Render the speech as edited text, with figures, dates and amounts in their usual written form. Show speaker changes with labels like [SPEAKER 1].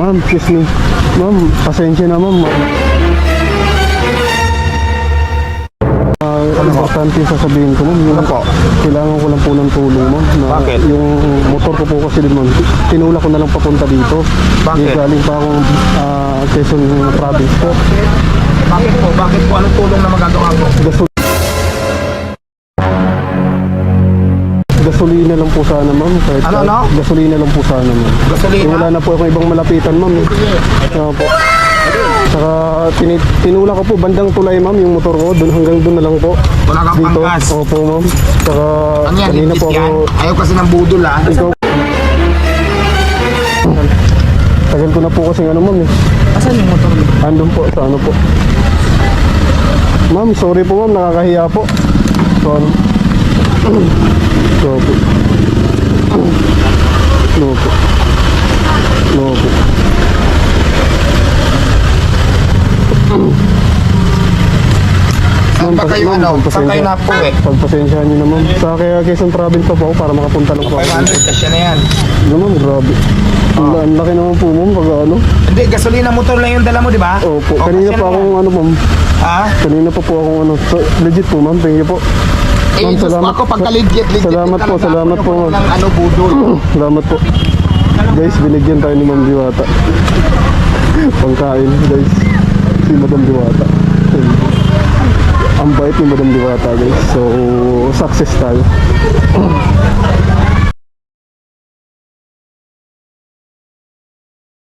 [SPEAKER 1] Ma'am, excuse me. Ma'am, pasensya na ma'am. Importante yung sasabihin ko ma'am.
[SPEAKER 2] Ano po?
[SPEAKER 1] Kailangan ko lang po ng tulong ma'am.
[SPEAKER 2] Bakit?
[SPEAKER 1] Yung motor ko po kasi din ma'am, tinulak ko na lang papunta dito.
[SPEAKER 2] Bakit?
[SPEAKER 1] Galing pa akong Quezon province po.
[SPEAKER 2] Bakit po? Bakit po? Anong tulong na magagawa mo?
[SPEAKER 1] Gasolina lang po sana ma'am. Kahit
[SPEAKER 2] Ano?
[SPEAKER 1] Gasolina lang po sana ma'am.
[SPEAKER 2] Gasolina?
[SPEAKER 1] Wala na po akong ibang malapitan ma'am. Kaya po. Saka tinulak ko po bandang tulay ma'am yung motor ko. Hanggang doon na lang po.
[SPEAKER 2] Wala kang
[SPEAKER 1] Dito.
[SPEAKER 2] pangkas?
[SPEAKER 1] Opo ma'am. Saka
[SPEAKER 2] Ano yan?
[SPEAKER 1] kanina
[SPEAKER 2] Ligpit
[SPEAKER 1] po
[SPEAKER 2] yan?
[SPEAKER 1] ako.
[SPEAKER 2] Ayaw kasi ng budol ah.
[SPEAKER 1] Ikaw. Tagal ko na po kasi ano ma'am eh.
[SPEAKER 2] Asan yung motor mo?
[SPEAKER 1] Andun po sa ano po. Ma'am, sorry po ma'am, nakakahiya po. So ano? So po. No po. No po.
[SPEAKER 2] Saan ba kayo Saan kayo na po eh?
[SPEAKER 1] Pagpasensyahan nyo na ma'am. Sa kaya Quezon Province pa po ako para makapunta lang po ako.
[SPEAKER 2] 500 kasi na yan.
[SPEAKER 1] Ano ma'am, grabe. Ang laki naman po ma'am pag ano.
[SPEAKER 2] Hindi, gasolina motor lang yung dala mo, di ba?
[SPEAKER 1] Opo,
[SPEAKER 2] O,
[SPEAKER 1] kanina
[SPEAKER 2] kasi
[SPEAKER 1] pa akong ano ma'am.
[SPEAKER 2] Ha?
[SPEAKER 1] Kanina pa po akong ano. So, legit po ma'am, thank you po.
[SPEAKER 2] Eh,
[SPEAKER 1] Ma'am,
[SPEAKER 2] Diyos
[SPEAKER 1] salamat.
[SPEAKER 2] ako, pagka-legit
[SPEAKER 1] Salamat po, salamat po, ma'am.
[SPEAKER 2] Ng ano, budol.
[SPEAKER 1] Salamat po. Guys, binigyan tayo ni Ma'am Diwata. Pangkain, guys. Si Madam Diwata. Ang bait ni Madam Diwata, guys. So, success tayo.